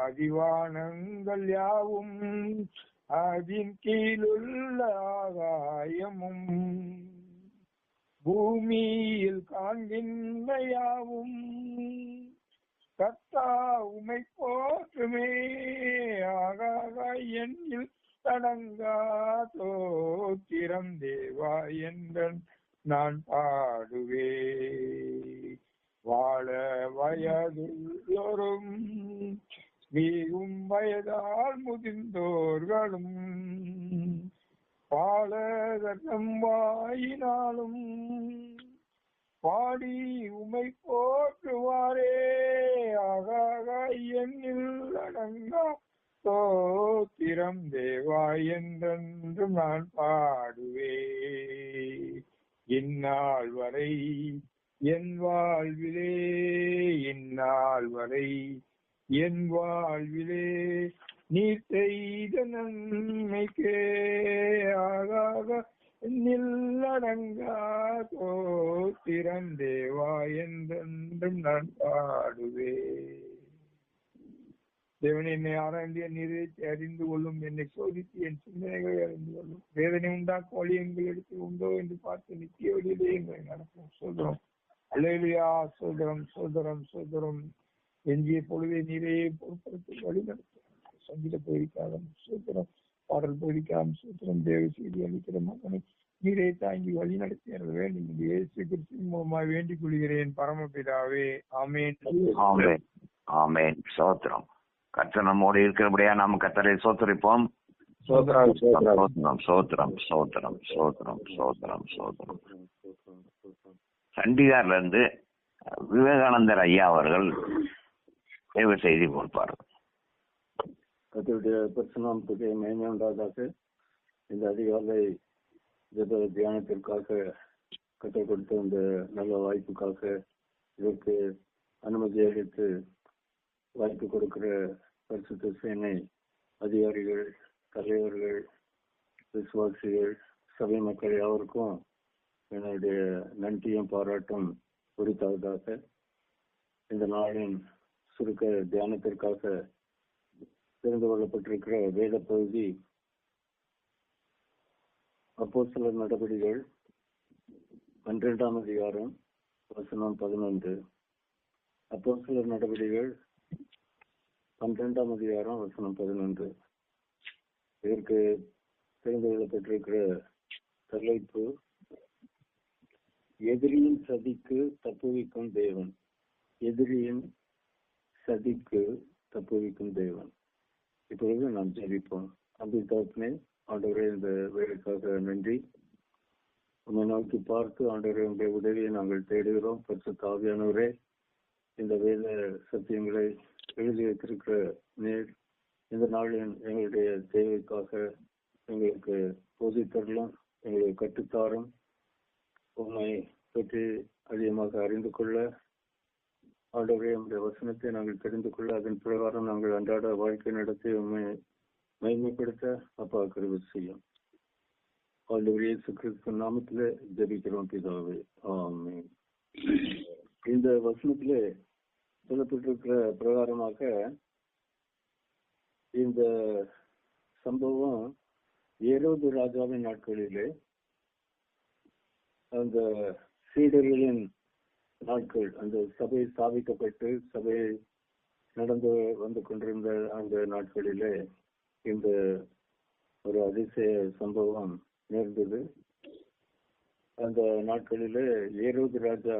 ஆதிவானங்கள் யாவும் அதன் கீழுள்ள ஆகாயமும் பூமியில் காண்கின்ற யாவும் கர்த்தா உமை போற்றுமே. ஆகாக எண்ணில் தடங்கா தோத்திரம் தேவா என்றன் நான் பாடுவே. வாழ வயதுள்ளோரும் மிகவும் வயதால் முதிர்ந்தோர்களும் பாலகர்தம் வாயினாலும் பாடி உமை போற்றுவாரே. ஆகாக எண்ணில் அடங்கா தோத்திரம் தேவா என்றென்றும் நான் பாடுவே. இந்நாள் வரை என் வாழ்விலே, இந்நாள் வரை என் வாழ்விலே நீ செய்த நன்மைக்கே ஆகாக நில்லடங்கா தோத்திரம் தேவா என்றென்றும் நான் பாடுவே. தேவன் என்னை ஆராய்ந்து என் இதயத்தை அறிந்து கொள்ளும், என்னை சோதித்து என் சிந்தனைகளை அறிந்து கொள்ளும். வேதனை உண்டாக்கும் வழி எங்களிடத்தில் உண்டோ என்று பார்த்து நித்திய வழியிலே எங்களை நடக்கும். சொல்றோம் அல்லேலூயா. சோதரம் சோதரம் சோதரம். எஞ்சிய பொழுதை நீரே பொறுப்படுத்தி வழி நடத்தும். சங்கீத பகுதிக்காக சூத்திரம், பாடல் பகுதிக்காக சூத்திரம். தேவ செய்தி அளிக்கிற மகனை நீரே தாங்கி வழி நடத்தி வேண்டும். இயேசு கிறிஸ்துவின் மூலமாக வேண்டிக் கொள்கிறேன் பரமபிதாவே. ஆமென். ஆமென். ஆமென். சோத்திரம். கர்த்தர் நம்மோடு இருக்கிறபடியா நாம் கர்த்தரை சோத்தரிப்போம். சோத்திரம் சோத்திரம் சோத்திரம் சோத்திரம் சோத்திரம் சோத்திரம். சண்டிகார்ல இருந்து விவேகானந்தர் ஐயா அவர்கள் தேவ செய்தி கொடுப்பார்கள். கர்த்தருடைய பரிசுநாமத்துக்கு மகிமை உண்டாவதாக. இந்த அதிகாலை ஜெப தியானத்திற்காக கற்றுக் கொடுத்த இந்த நல்ல வாய்ப்புக்காக, இதற்கு அனுமதி அளித்து வாய்ப்பு கொடுக்கிற பரிசுத்த சேனை அதிகாரிகள், தலைவர்கள், விசுவாசிகள், சபை மக்கள் யாவருக்கும் என்னுடைய நன்றியும் பாராட்டும் உரித்தாவதாக. இந்த நாளின் சுருக்க தியானத்திற்காக தெரிந்து கொள்ளப்பட்டிருக்கிற வேத பகுதி அப்போஸ்தலர் நடபடிகள் 12ஆம் அதிகாரம் வசனம் 11. அப்போஸ்தலர் நடபடிகள் 12ஆம் அதிகாரம் வசனம் 11. இதற்கு தெரிந்து கொள்ளப்பட்டிருக்கிற தலைப்பு எதிரியின் சதிக்கு தப்புவிக்கும் தேவன். எதிரியின் சதிக்கு தப்புவிக்கும் தேவன். இப்பொழுது நாம் ஜெபிப்போம். அன்பின் தகப்பனே, ஆண்டவரே, இந்த வேலைக்காக நன்றி. உண்மை நோக்கி பார்த்து ஆண்டவரே, உங்களுடைய உதவியை நாங்கள் தேடுகிறோம். பரிசுத்த ஆவியானவரே, இந்த வேத சத்தியங்களை எழுதி வைத்திருக்கிற நேர் இந்த நாளில் எங்களுடைய தேவைக்காக எங்களுக்கு போதித்தரலாம், எங்களுக்கு கற்றுத்தாரும். உண்மை பற்றி அதிகமாக அறிந்து கொள்ள ஆண்டவரே, உங்களுடைய வசனத்தை நாங்கள் தெரிந்து கொள்ள, அதன் பிரகாரம் நாங்கள் அன்றாட வாழ்க்கை நடத்தி உண்மை மகிமைப்படுத்த அப்பா கிருபை செய்யும். ஆண்டவரே, இயேசு கிறிஸ்து நாமத்திலே ஜெபிக்கிறோம் பிதாவே. ஆமென். இந்த வசனத்திலே சொல்லப்பட்டிருக்கிற பிரகாரமாக இந்த சம்பவம் ஏரோது ராஜாவின் நாட்களிலே, அந்த சீடர்களின் நாட்கள், அந்த சபை ஸ்தாபிக்கப்பட்டு சபை நடந்து வந்து கொண்டிருந்த அந்த நாட்களிலே இந்த ஒரு அதிசய சம்பவம் நேர்ந்தது. அந்த நாட்களிலே ஏரோது ராஜா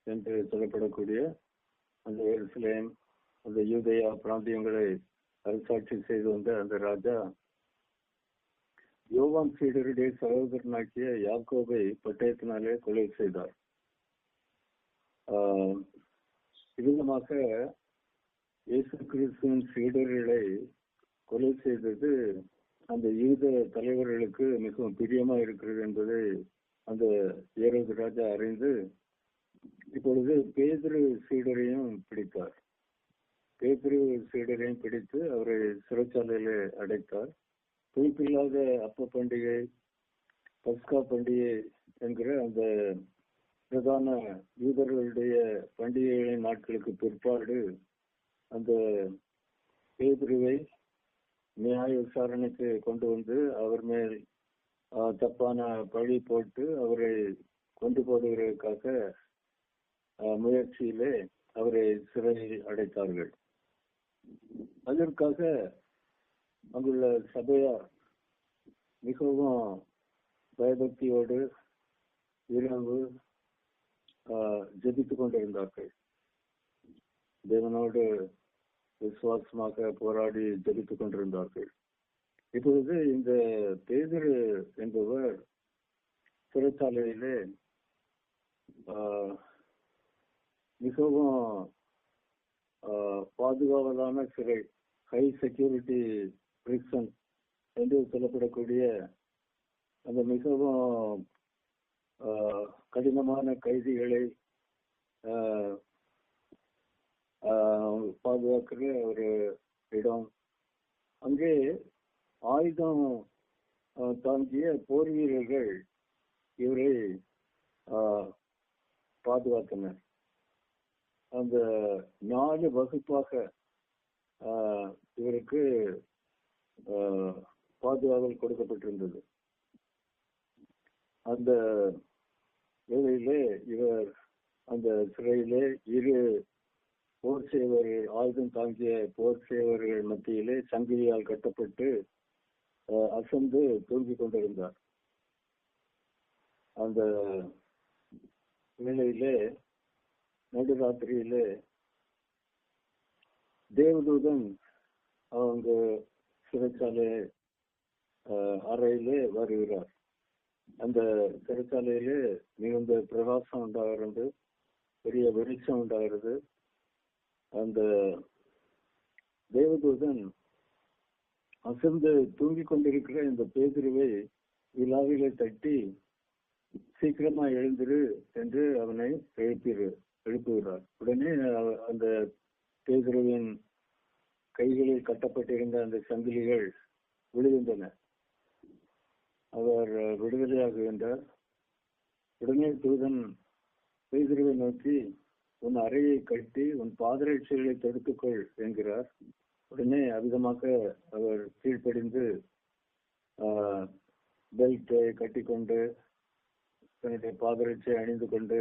என்று சொல்லப்படக்கூடிய அந்த எருசலேம், அந்த யூதேயா பிராந்தியங்களை அரசாட்சி செய்து வந்த அந்த ராஜா யோவான் சீடருடைய சகோதரனாக்கிய யாக்கோபை பட்டயத்தினாலே கொலை செய்தார். விதமாக இயேசு கிறிஸ்துவின் சீடர்களை கொலை செய்தது அந்த யூத தலைவர்களுக்கு மிகவும் பிரியமா இருக்கிறது என்பதை அந்த ஏரோது ராஜா அறிந்து இப்பொழுது பேதுரு சீடரையும் பிடித்தார். பேதுரு சீடரையும் பிடித்து அவரை சிறைச்சாலையில அடைத்தார். குறிப்பில்லாத அப்ப பண்டிகை, பஸ்கா பண்டிகை என்கிற அந்த பிரதான யூதர்களுடைய பண்டிகைகளின் நாட்களுக்கு பிற்பாடு அந்த பேதுருவை நியாய விசாரணைக்கு கொண்டு வந்து அவர் மேல் தப்பான பழி போட்டு அவரை கொண்டு போடுவதற்காக முயற்சியிலே அவரை சிறையில் அடைத்தார்கள். அதற்காக அங்குள்ள சபையார் மிகவும் பயபக்தியோடு இரவு ஜெபித்துக் கொண்டிருந்தார்கள். தேவனோடு விசுவாசமாக போராடி ஜெபித்துக் கொண்டிருந்தார்கள். இப்பொழுது இந்த பேதுரு என்பவர் சிறைச்சாலையிலே மிகவும் பாதுகாவலான சிறை, ஹை செக்யூரிட்டி பிரிசன் என்று சொல்லப்படக்கூடிய அந்த மிகவும் கடினமான கைதிகளை பாதுகாக்கிற ஒரு இடம். அங்கே ஆயுதம் தாங்கிய போர் வீரர்கள் இவரை பாதுகாத்தனர். அந்த 4 வகுப்பாக இவருக்கு பாதுகாவல் கொடுக்கப்பட்டிருந்தது. அந்த வேளையிலே இவர் அந்த சிறையிலே 2 போர் சேவர்கள், ஆயுதம் தாங்கிய போர் சேவர்கள் மத்தியிலே சங்கிலியால் கட்டப்பட்டு அசந்து தூங்கிக் கொண்டிருந்தார். அந்த வேளையிலே நடுராத்திரியிலே தேவதூதன் அவங்க சிறைச்சாலை அறையிலே வருகிறார். அந்த சிறைச்சாலையிலே மிகுந்த பிரகாசம் உண்டாகிறது, பெரிய வெளிச்சம் உண்டாகிறது. அந்த தேவதூதன் அசந்து தூங்கிக் கொண்டிருக்கிற இந்த பேதுருவை விழாவிலே தட்டி சீக்கிரமா எழுந்திரு என்று அவனை எழுப்புகிறார். உடனே அந்த பேதுருவின் கைகளில் கட்டப்பட்டிருந்த அந்த சங்கிலிகள் விழுகின்றன. அவர் விடுதலையாகுகின்றார். உடனே தூதன் பேதுருவை நோக்கி, உன் அறையை கட்டி உன் பாதரட்சைகளை தடுத்துக்கொள் என்கிறார். உடனே அதிகமாக அவர் கீழ்ப்படிந்து பெல்ட்டை கட்டிக்கொண்டு தன்னுடைய பாதரட்சை அணிந்து கொண்டு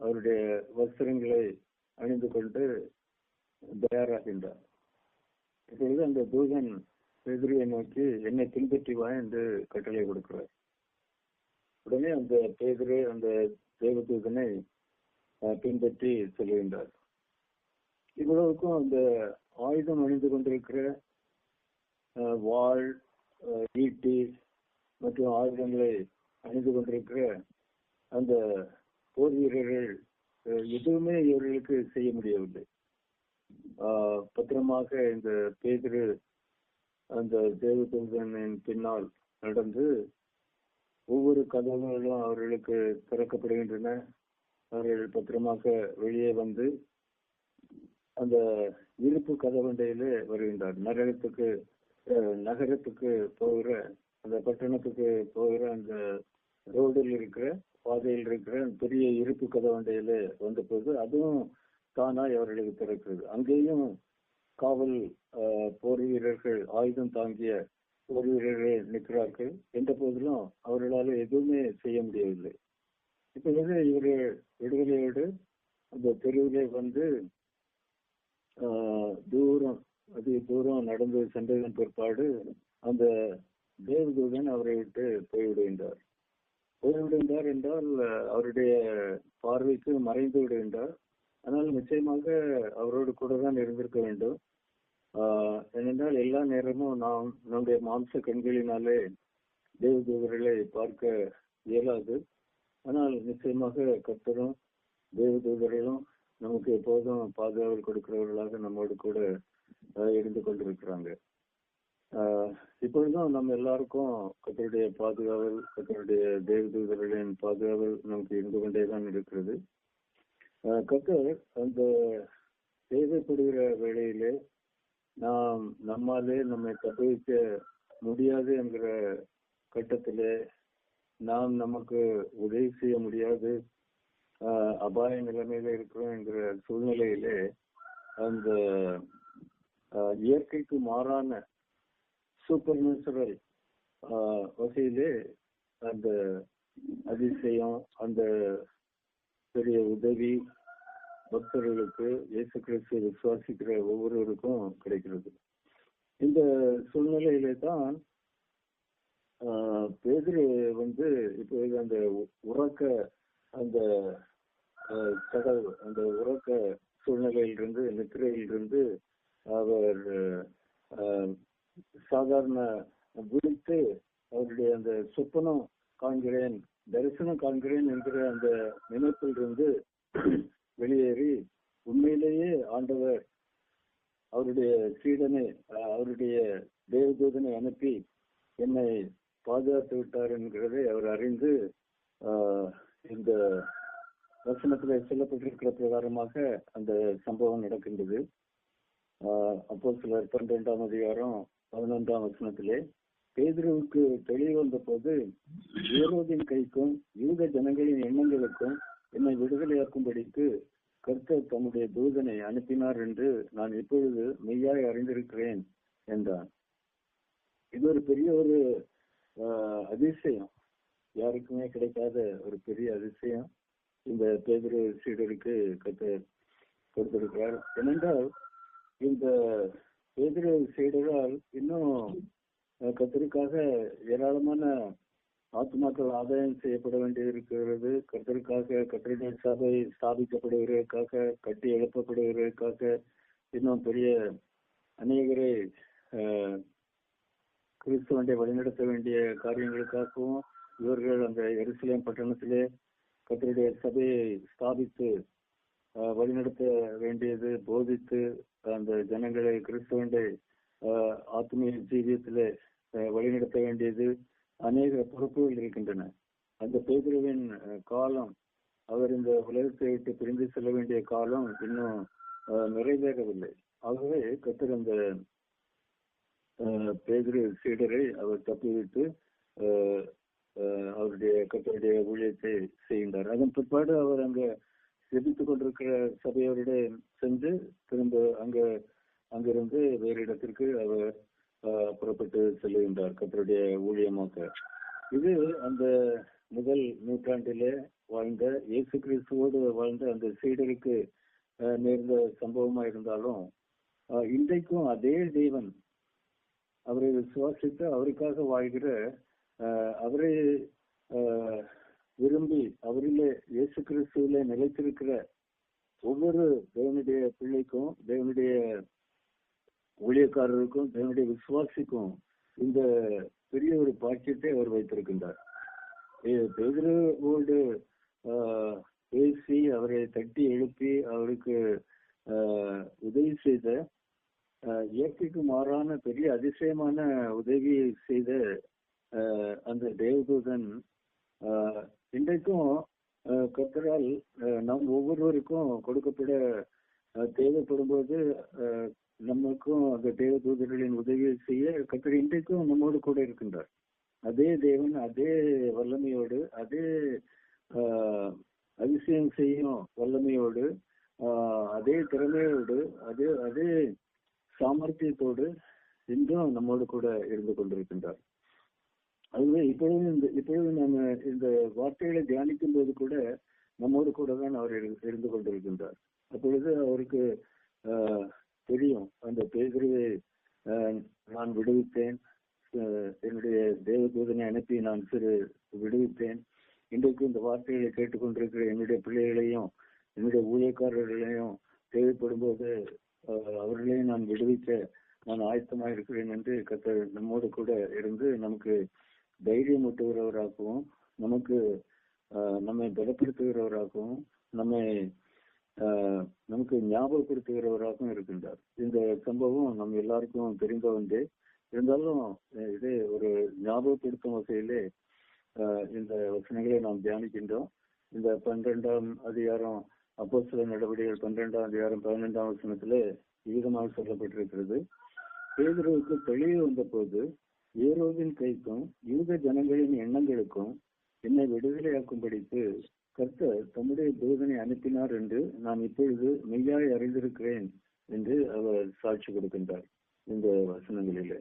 அவருடைய வஸ்திரங்களை அணிந்து கொண்டு தயாராகின்றார். இப்பொழுது அந்த தூதன் பேதுருவை நோக்கி, என்னை பின்பற்றி வா என்று கட்டளை கொடுக்கிறார். உடனே அந்த பேதுரு அந்த தேவதூதனை பின்பற்றி செல்கின்றார். இவ்வளவுக்கும் அந்த ஆயுதம் அணிந்து கொண்டிருக்கிற வாள், ஈட்டி மற்றும் ஆயுதங்களை அணிந்து கொண்டிருக்கிற அந்த போர் வீரர்கள் எதுவுமே இவர்களுக்கு செய்ய முடியவில்லை. பத்திரமாக இந்த பேதுரு அந்த தேவதூதனின் பின்னால் நடந்து ஒவ்வொரு கதவுகளும் அவர்களுக்கு திறக்கப்படுகின்றன. அவர்கள் பத்திரமாக வெளியே வந்து அந்த இருப்பு கதவண்டையிலே வருகின்றார். நகரத்துக்கு போகிற அந்த பட்டணத்துக்கு போகிற அந்த ரோடில் இருக்கிற பாதையில் இருக்கிற பெரிய இருப்பு கதவண்டையிலே வந்த போது அதுவும் தானாய் அவர்களுக்கு திறக்கிறது. அங்கேயும் காவல் போர் வீரர்கள், ஆயுதம் தாங்கிய போர் வீரர்கள் நிற்கிறார்கள். என்ற போதிலும் அவர்களால் எதுவுமே செய்ய முடியவில்லை. இப்பொழுது இவர்கள் விடுதலையோடு அந்த தெருவிலே வந்து அதிக தூரம் நடந்து சென்றதன் பிற்பாடு அந்த தேவதூதன் அவரை விட்டு போய்விடுகின்றார் என்றால் அவருடைய பார்வைக்கு மறைந்து விடுகின்றார். ஆனால் நிச்சயமாக அவரோடு கூட தான் இருந்திருக்க வேண்டும். ஏனென்றால் எல்லா நேரமும் நாம் நம்முடைய மாம்ச கண்களினாலே தேவதூதர்களை பார்க்க இயலாது. ஆனால் நிச்சயமாக கர்த்தரும் தேவதூதர்களும் நமக்கு எப்போதும் பாதுகாவல் கொடுக்கிறவர்களாக நம்மோடு கூட இருந்து கொண்டிருக்கிறாங்க. இப்பொழுதும் நம்ம எல்லாருக்கும் கர்த்தருடைய பாதுகாவல், கர்த்தருடைய தேவதூதர்களின் பாதுகாவல் நமக்கு இருந்து கொண்டேதான் இருக்கிறது. கர்த்தர் அந்த தேவைப்படுகிற வேளையிலே நாம் நம்மாலே நம்மை தப்புவிக்க முடியாது என்கிற கட்டத்திலே, நாம் நமக்கு உதவி செய்ய முடியாது, அபாய நிலைமையில இருக்கிறோம் என்கிற சூழ்நிலையிலே அந்த மாறான சூப்பர் நேச்சுரல் வகையிலே அந்த அதிசயம், அந்த பெரிய உதவி பக்தர்களுக்கு, இயேசு கிறிஸ்துவை விசுவாசிக்கிற ஒவ்வொருவருக்கும் கிடைக்கிறது. இந்த சூழ்நிலையிலே தான் பேதுரு இப்போ அந்த உறக்க அந்த கடல் அந்த உறக்க சூழ்நிலையிலிருந்து, நித்திரையிலிருந்து அவர் சாதாரண விழித்து அவருடைய அந்த சொப்பனம் காண்கிறேன், தரிசனம் காண்கிறேன் என்கிற அந்த நினைப்பிலிருந்து வெளியேறி உண்மையிலேயே ஆண்டவர் அவருடைய சீடனை, அவருடைய தேவதூதனை அனுப்பி என்னை பாதுகாத்து விட்டார் என்கிறதை அவர் அறிந்து இந்த வசனத்தில் சொல்லப்பட்டிருக்கிற பிரகாரமாக அந்த சம்பவம் நடக்கின்றது. அப்போஸ்தலர் 12ஆம் அதிகாரம் 11ஆம் வசனத்திலே, பேதுருவுக்கு தெளிவு வந்த போது ஏரோதின் கைக்கும் யூத ஜனங்களின் எண்ணங்களுக்கும் என்னை விடுதலையாக்கும்படிக்கு கர்த்தர் தம்முடைய தூதனை அனுப்பினார் என்று நான் இப்பொழுது மெய்யாய் அறிந்திருக்கிறேன் என்றான். இது ஒரு பெரிய ஒரு அதிசயம், யாருக்குமே கிடைக்காத ஒரு பெரிய அதிசயம் இந்த பேதுரு சீடருக்கு கர்த்தர் கொடுத்திருக்கிறார். ஏனென்றால் இந்த பேதுரு சீடரால் இன்னும் கர்த்தருக்காக ஏராளமான ஆத்மாக்கள் ஆதாயம் செய்யப்பட வேண்டியிருக்கிறது. கர்த்தருக்காக, கர்த்தருடைய சபை ஸ்தாபிக்கப்படுவதற்காக, கட்டி எழுப்பப்படுவதற்காக, இன்னும் பெரிய அநேகரை கிறிஸ்துவனை வழிநடத்த வேண்டிய காரியங்களுக்காகவும் இவர்கள் அந்த எருசலேம் பட்டணத்திலே கர்த்தருடைய சபையை ஸ்தாபித்து வழிநடத்த வேண்டியது, போதித்து அந்த ஜனங்களை கிறிஸ்துவனுடைய ஆத்மீய ஜீவியத்திலே வழிநடத்த வேண்டியது, அநேக பொறுப்புகள் இருக்கின்றன. அந்த பேதுருவின் காலம், அவர் இந்த உலகத்தை விட்டு பிரிந்து செல்ல வேண்டிய காலம் இன்னும் நிறைவேறவில்லை. ஆகவே கர்த்தர் அந்த பேதுரு சீடரை அவர் தப்பிவிட்டு அவருடைய கர்த்தருடைய ஊழியத்தை செய்கின்றார். அதன் பிற்பாடு அவர் அங்க ஜெபித்துக் கொண்டிருக்கிற சபையோருடைய சென்று திரும்ப அங்கிருந்து வேறு இடத்திற்கு அவர் புறப்பட்டு செல்லுகின்றார் கர்த்தருடைய ஊழியமாக. இது அந்த முதல் நூற்றாண்டிலே வாழ்ந்த இயேசு கிறிஸ்துவோடு வாழ்ந்த அந்த சீடருக்கு நேர்ந்த சம்பவமா இருந்தாலும், இன்றைக்கும் அதே தேவன் அவரை விசுவாசித்து அவருக்காக வாழ்கிற, அவரை விரும்பி அவரிலே இயேசு கிறிஸ்துவிலே நிலைத்திருக்கிற ஒவ்வொரு தேவனுடைய பிள்ளைக்கும், தேவனுடைய ஊழியக்காரருக்கும், தேவனுடைய விசுவாசிக்கும் இந்த பெரிய ஒரு பாக்கியத்தை அவர் வைத்திருக்கின்றார். பேதுருவோடு பேசி அவரை தட்டி எழுப்பி அவருக்கு உதவி செய்த, இயற்கைக்கு மாறான பெரிய அதிசயமான உதவியை செய்த அந்த தேவதூதன் இன்றைக்கும் கர்த்தரால் நம் ஒவ்வொருவருக்கும் கொடுக்கப்பட தேவைப்படும் போது நமக்கும் அந்த தேவதூதர்களின் உதவியை செய்ய கர்த்தர் இன்றைக்கும் நம்மோடு கூட இருக்கின்றார். அதே தேவன் அதே வல்லமையோடு, அதே அதிசயம் செய்யும் வல்லமையோடு, அதே திறமையோடு, அதே சாமர்த்தியத்தோடு இன்றும் நம்மோடு கூட இருந்து கொண்டிருக்கின்றார். அதுவே இப்பொழுது நம்ம இந்த வார்த்தைகளை தியானிக்கும் போது கூட நம்மோடு கூட தான் அவர் இருந்து கொண்டிருக்கின்றார். அப்பொழுது அவருக்கு தெரியும், அந்த பேதுருவை நான் விடுவித்தேன், என்னுடைய தேவதூதனை அனுப்பி நான் விடுவித்தேன். இன்றைக்கு இந்த வார்த்தைகளை கேட்டுக்கொண்டிருக்கிற என்னுடைய பிள்ளைகளையும் என்னுடைய ஊழியக்காரர்களையும் தேவைப்படும் போது அவர்களையும் நான் விடுவிக்க நான் ஆயத்தமாக இருக்கிறேன் என்று கர்த்தர் நம்மோடு கூட இருந்து நமக்கு தைரியம் ஊட்டுகிறவராகவும், நம்மை பலப்படுத்துகிறவராகவும், நமக்கு ஞாபகப்படுத்துகிறவராகவும் இருக்கின்றார். இந்த சம்பவம் நம்ம எல்லாருக்கும் தெரிந்த ஒன்றே. இருந்தாலும் இதே ஒரு ஞாபகப்படுத்தும் வகையிலே இந்த வசனங்களை நாம் தியானிக்கின்றோம். இந்த 12ஆம் அதிகாரம் அப்போஸ்தலர் நடவடிக்கைகள் 12ஆம் அதிகாரம் 15ஆம் வசனத்திலே விதமாக சொல்லப்பட்டிருக்கிறது. பேதுருவுக்கு தெளிவு வந்த போது ஏரோதின் கைக்கும் யூத ஜனங்களின் எண்ணங்களுக்கும் என்னை விடுதலையாக்கும்படிக்கு கர்த்தர் தம்முடைய தூதனை அனுப்பினார் என்று நான் இப்பொழுது மெய்யாய் அறிந்திருக்கிறேன் என்று அவர் சாட்சி கொடுக்கின்றார். இந்த வசனங்களிலே.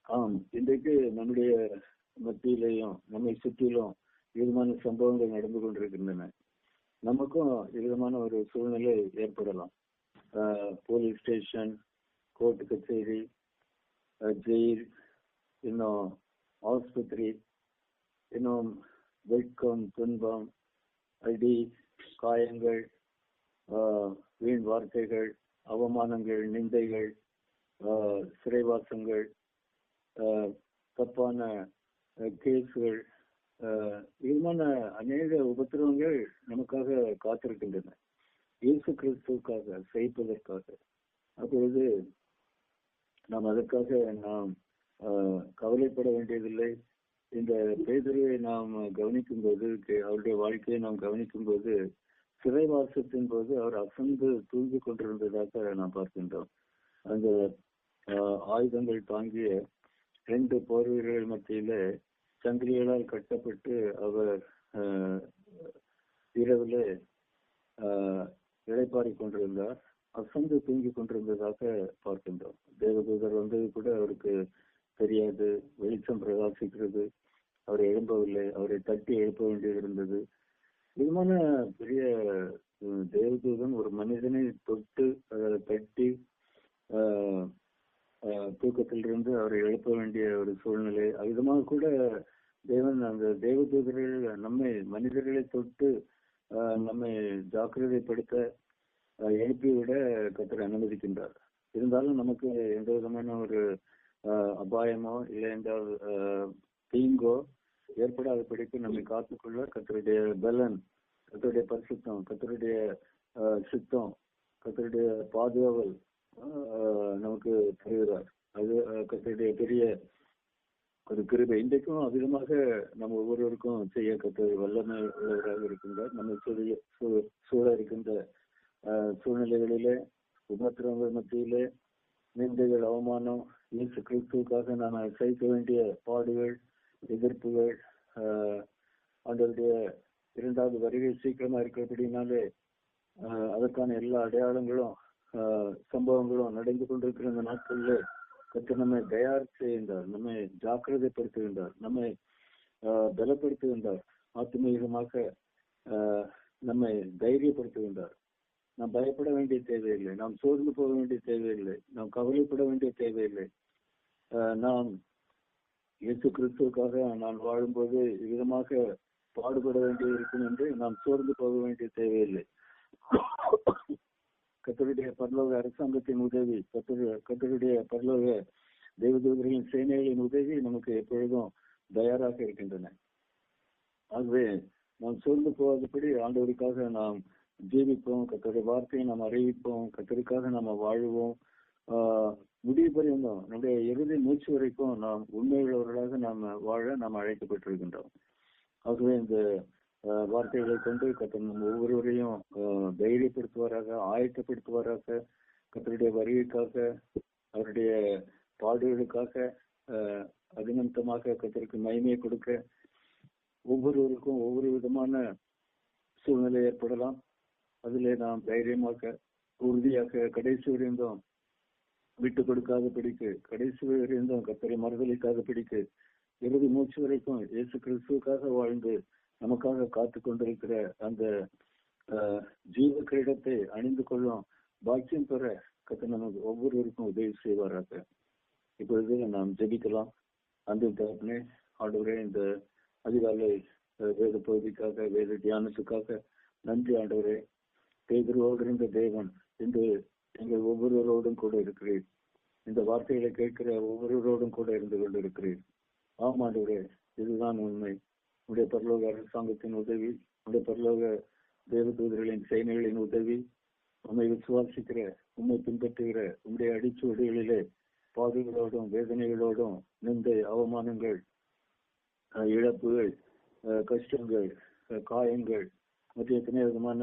ஆம், இன்றைக்கு நம்முடைய மத்தியிலையும் நம்மை சுற்றிலும் விதமான சம்பவங்கள் நடந்து கொண்டிருக்கின்றன. நமக்கும் விதமான ஒரு சூழ்நிலை ஏற்படலாம். போலீஸ் ஸ்டேஷன், கோர்ட்டு கச்சேரி, ஜெயில், இன்னும் ஆஸ்பத்திரி, இன்னும் வெட்கம், துன்பம், அடி, காயங்கள், வீண் வார்த்தைகள், அவமானங்கள், நிந்தைகள், சிறைவாசங்கள், தப்பான கேஸ்கள், விதமான அநேக உபத்திரவங்கள் நமக்காக காத்திருக்கின்றன, இயேசு கிறிஸ்துவுக்காக செய்ப்பதற்காக. அப்பொழுது நாம் அதற்காக நாம் கவலைப்பட வேண்டியதில்லை. இந்த பேதுருவை நாம் கவனிக்கும் போது, அவருடைய வாழ்க்கையை நாம் கவனிக்கும் போது, சிறைவாசத்தின் போது அவர் அசந்து தூங்கி கொண்டிருந்ததாக நாம் பார்க்கின்றோம். அந்த ஆயுதங்கள் தாங்கிய 2 போர் வீரர்கள் மத்தியில சங்கிலிகளால் கட்டப்பட்டு அவர் இரவுல இளைப்பாறி கொண்டிருந்தார், அசந்து தூங்கி கொண்டிருந்ததாக பார்க்கின்றோம். தேவதூதர் வந்தது கூட அவருக்கு தெரியாது. வெளிச்சம் பிரகாசிக்கிறது, அவர் எழும்பவில்லை, அவரை தட்டி எழுப்ப வேண்டியது இருந்தது. விதமான பெரிய தேவதூதன் ஒரு மனிதனை தொட்டு தட்டி தூக்கத்திலிருந்து அவரை எழுப்ப வேண்டிய ஒரு சூழ்நிலை. அவ்விதமாக கூட தேவன் அந்த தேவதூதர்கள் நம்மை மனிதர்களை தொட்டு நம்மை ஜாக்கிரதைப்படுத்த எழுப்பிவிட கர்த்தர் அனுமதிக்கின்றார். இருந்தாலும் நமக்கு எந்த விதமான ஒரு அபாயமோ இல்லை என்றால் தீங்கோ ஏற்படாதபடிக்கு நம்மை காத்துக்கொள்ள கர்த்தருடைய பலன், கர்த்தருடைய பரிசுத்தம், கர்த்தருடைய சித்தம், கர்த்தருடைய பாதுகாவல் நமக்கு தருகிறார். அது கர்த்தருடைய பெரிய ஒரு கிருபை. இன்றைக்கும் அதிகமாக நம்ம ஒவ்வொருவருக்கும் செய்ய கர்த்தர் வல்லமை உள்ளவராக இருக்கின்றார். நம்ம சூழ இருக்கின்ற சூழ்நிலைகளிலே, உபத்திரவங்கள் மத்தியிலே, நிந்தைகள், அவமானம், இயேசு கிறிஸ்துவுக்காக நாம் சகிக்க வேண்டிய பாடுகள், எதிர்ப்புகள், ஆண்டவருடைய 2வது வருகை சீக்கிரமா இருக்கிறபடினாலே அதற்கான எல்லா அடையாளங்களும் சம்பவங்களும் நடந்து கொண்டிருக்கிற இந்த நாட்களில் கர்த்தர் நம்மை தயார் செய்கின்றார், நம்மை ஜாக்கிரதைப்படுத்துகின்றார், நம்மை பலப்படுத்துகின்றார், ஆத்மீகமாக நம்மை தைரியப்படுத்துகின்றார். நாம் பயப்பட வேண்டிய தேவையில்லை, நாம் சோர்ந்து போக வேண்டிய தேவையில்லை, நாம் கவலைப்பட வேண்டிய தேவையில்லை. நாம் இயேசு கிறிஸ்துவுக்காக நான் வாழும்போது விதமாக பாடுபட வேண்டியது இருக்கும் என்று நாம் சோர்ந்து போக வேண்டிய தேவையில்லை. கர்த்தருடைய பரலோக அரசாங்கத்தின் உதவி, கர்த்தருடைய பரலோக தேவதூதர்களின் சேனைகளின் உதவி நமக்கு எப்பொழுதும் தயாராக இருக்கின்றன. ஆகவே நாம் சோர்ந்து போகாதபடி ஆண்டவருக்காக நாம் ஜீவிப்போம், கர்த்தருடைய வார்த்தையை நாம் அறிவிப்போம், கர்த்தருக்காக நாம் வாழுவோம். முடிவு பரியந்தம் நம்முடைய இறுதி மூச்சு வரைக்கும் நாம் உண்மையுள்ளவர்களாக நாம் வாழ நாம் அழைக்கப்பட்டிருக்கின்றோம். ஆகவே இந்த வார்த்தைகளை கொண்டு கர்த்தர் நம்ம ஒவ்வொருவரையும் தைரியப்படுத்துவாராக, ஆயத்தப்படுத்துவாராக. கர்த்தருடைய வருகைக்காக, அவருடைய பாடுகளுக்காக அபிநந்தமாக கர்த்தருக்கு மகிமையை கொடுக்க ஒவ்வொருவருக்கும் ஒவ்வொரு விதமான சூழ்நிலை ஏற்படலாம். அதிலே நாம் தைரியமாக, உறுதியாக, கடைசி வரைந்தும் விட்டு கொடுக்காத பிடிக்கு, கடைசி வரைந்தும் கர்த்தரை மறுதலிக்காத பிடிக்கு, இறுதி மூச்சு வரைக்கும் இயேசு கிறிஸ்துவுக்காக வாழ்ந்து நமக்காக காத்து கொண்டிருக்கிற அந்த ஜீவ கிரீடத்தை அணிந்து கொள்ளும் பாக்கியம் பெற கர்த்தர் நமக்கு ஒவ்வொருவருக்கும் உதவி செய்வாராக. இப்பொழுது நாம் ஜெபிக்கலாம். அந்த தகப்பனே, ஆண்டவரே, இந்த அதிகாலை வேத பகுதிக்காக, வேத தியானத்துக்காக நன்றி ஆண்டவரே. பேதுருவோடு இருந்த தேவன் இன்று எங்கள் ஒவ்வொருவரோடும் கூட இருக்கிறீர். இந்த வார்த்தைகளை கேட்கிற ஒவ்வொருவரோடும் கூட இருந்து கொண்டு இருக்கிறீர். ஆம் ஆண்டவரே, இதுதான் உண்மை. உடைய பரலோக அரசாங்கத்தின் உதவி, உடைய பரலோக தேவதூதர்களின் சேனைகளின் உதவி, உண்மை விசுவாசிக்கிற, உண்மை பின்பற்றுகிற உங்களுடைய அடிச்சுவடிகளிலே பாடுகளோடும் வேதனைகளோடும் நிந்தை, அவமானங்கள், இழப்புகள், கஷ்டங்கள், காயங்கள் மற்றும் எத்தனை விதமான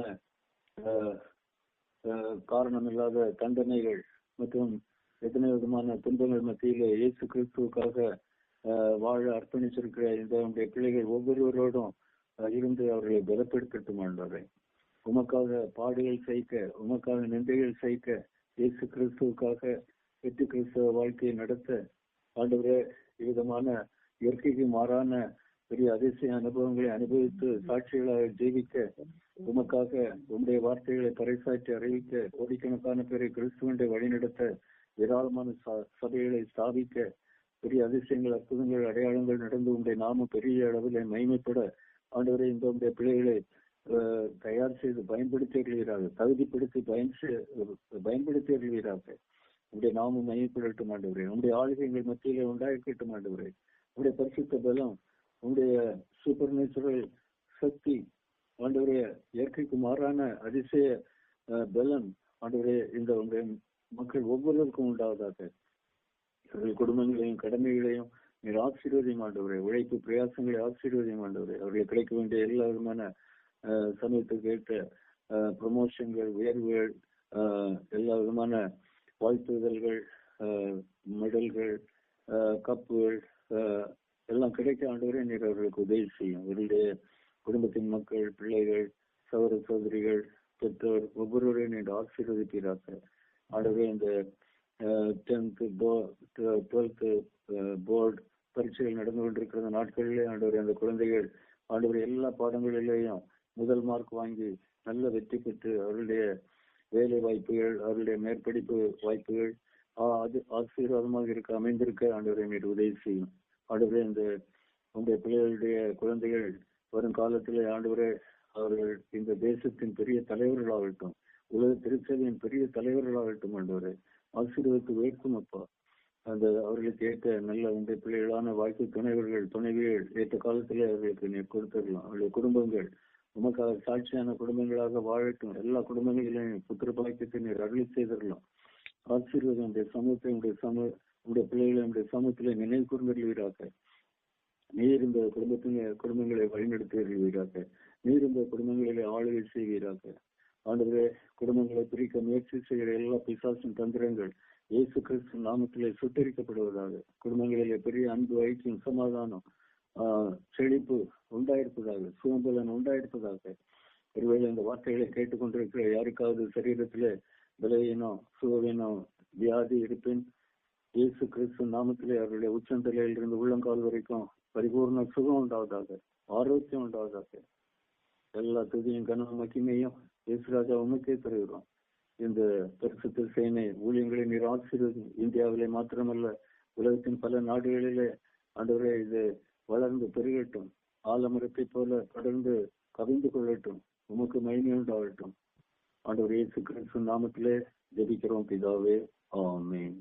காரணமில்லாத தண்டனைகள் மற்றும் எத்தனை விதமான துன்பங்கள் மத்தியிலே இயேசு கிறிஸ்துவுக்காக வாழ அர்ப்பணிச்சிருக்கிற இந்த பிள்ளைகள் ஒவ்வொருவரோடும் இருந்து அவர்களை பலப்படுத்தட்டும் ஆண்டவரே. உமக்காக பாடுகள் சகிக்க, உமக்காக நிந்தைகள் சகிக்க, இயேசு கிறிஸ்துவுக்காக வெற்றி கிறிஸ்தவ வாழ்க்கையை நடத்த ஆண்டவரே விதமான இயற்கைக்கு மாறான பெரிய அதிசய அனுபவங்களை அனுபவித்து சாட்சிகளாக ஜீவிக்க உமக்காக உங்களுடைய வார்த்தைகளை பறைசாற்றி அறிவிக்க கோடிக்கணக்கான பேரை கிறிஸ்துவனை வழிநடத்த ஏராளமான சபைகளை ஸ்தாபிக்க பெரிய அதிசயங்கள் அற்புதங்கள் அடையாளங்கள் நடந்து உங்களுடைய நாமம் பெரிய அளவில் மகிமைப்பட ஆண்டவரை இந்த உங்களுடைய பிள்ளைகளை தயார் செய்து பயன்படுத்தி வருகிறார்கள், தகுதிப்படுத்தி பயன்படுத்தி வருகிறார்கள். உங்களுடைய நாமம் மகிமைப்படட்டும் ஆண்டவரே. உங்களுடைய ஆளுகைகள் மத்தியிலே உண்டாக்கட்டும் ஆண்டவரே. உங்களுடைய பரிசுத்த பலம், உங்களுடைய சூப்பர் நேச்சுரல் சக்தி ஆண்டவரே, இயற்கைக்கு மாறான அதிசய பலம் ஆண்டவரே இந்த உங்களுடைய மக்கள் ஒவ்வொருவருக்கும் உண்டாவதாக. அவர்கள் குடும்பங்களையும் கடமைகளையும் நீர் ஆசீர்வதியும் ஆண்டவரே. உழைப்பு பிரயாசங்களை ஆசீர்வதியும் ஆண்டவரே. அவர்கள் கிடைக்க வேண்டிய எல்லா விதமான சமயத்துக்கு ஏற்ற ப்ரமோஷன்கள், உயர்வுகள், எல்லா விதமான வாழ்த்துதல்கள், மெடல்கள், கப்புகள் எல்லாம் கிடைக்க ஆண்டவரே நீர் அவர்களுக்கு உதவி செய்யும். அவருடைய குடும்பத்தின் மக்கள், பிள்ளைகள், சகோதர சகோதரிகள், பெற்றோர் ஒவ்வொருவரையும் நீர் ஆசீர்வதிப்பீராக ஆண்டவரே. இந்த 10th 12th போர்டு பரீட்சைகள் நடந்து கொண்டிருக்கிற நாட்களிலே ஆண்டவரே அந்த குழந்தைகள் ஆண்டவரே எல்லா பாடங்களிலேயும் முதல் மார்க் வாங்கி நல்ல வெற்றி பெற்று அவருடைய வேலை வாய்ப்புகள், அவருடைய மேற்படிப்பு வாய்ப்புகள் அது ஆசீர்வாதமாக அமைந்திருக்க ஆண்டவரை நீர் உதவி செய்யும். ஆண்டவரே இந்த உங்களுடைய பிள்ளைகளுடைய குழந்தைகள் வரும் காலத்திலே ஆண்டவரே அவர்கள் இந்த தேசத்தின் பெரிய தலைவர்களாகட்டும், உலக திருச்சபையின் பெரிய தலைவர்களாகட்டும் ஆண்டவரே ஆசீர்வதித்து வைக்கும் அப்பா. அந்த அவர்களுக்கு ஏற்ற நல்ல உங்களுடைய பிள்ளைகளான வாழ்க்கை துணைவர்கள், துணைவிகள் ஏற்ற காலத்திலே அவர்களுக்கு நீர் கொடுத்துடலாம். அவருடைய குடும்பங்கள் உமக்காக சாட்சியான குடும்பங்களாக வாழட்டும். எல்லா குடும்பங்களிலும் புத்திர பாக்கியத்தை நீர் அருளி செய்திடலாம். ஆசீர்வாதம் உடைய சமூகத்தை உடைய பிள்ளைகளை உடைய சமூகத்திலே நினைவு கூர்ந்தீராக. நீர் இந்த குடும்பங்களை வழிநடத்துவீராக. நீர் இந்த குடும்பங்களிலே ஆளுகை செய்வீராக. ஆண்டவரே குடும்பங்களை பிரிக்க முயற்சி செய்கிற எல்லா பிசாசின் தந்திரங்கள் இயேசு கிறிஸ்து நாமத்திலே சுட்டரிக்கப்படுவதாக. குடும்பங்களிலே பெரிய அன்பு, ஐக்கியம், சமாதானம், செழிப்பு உண்டாயிருப்பதாக, சுதந்திரம் உண்டாயிருப்பதாக. ஒருவேளை இந்த வார்த்தைகளை கேட்டுக்கொண்டிருக்கிற யாருக்காவது சரீரத்திலே பலவீனம், சுகவீனம், வியாதி இருப்பின் இயேசு கிறிஸ்து நாமத்திலே அவருடைய உச்சந்தலையில் இருந்து உள்ளங்கால் வரைக்கும் பரிபூர்ண சுகம் உண்டாவதாக, ஆரோக்கியம் உண்டாவதாக. எல்லா துதியும் கனவு மகிமையும் இயேசுராஜா உமக்கே தருகிறோம். இந்த பரிசுத்த சேனை ஊழியங்களை நீர் ஆசீர்வதி. இந்தியாவிலே மாத்திரமல்ல உலகத்தின் பல நாடுகளிலே ஆண்டவரே இது வளர்ந்து பெருகட்டும். ஆலமரத்தை போல தொடர்ந்து கவிழ்ந்து கொள்ளட்டும். உமக்கு மகிமை உண்டாகட்டும். ஆண்டவர் இயேசு கிறிஸ்து நாமத்திலே ஜெபிக்கிறோம் பிதாவே, ஆமென்.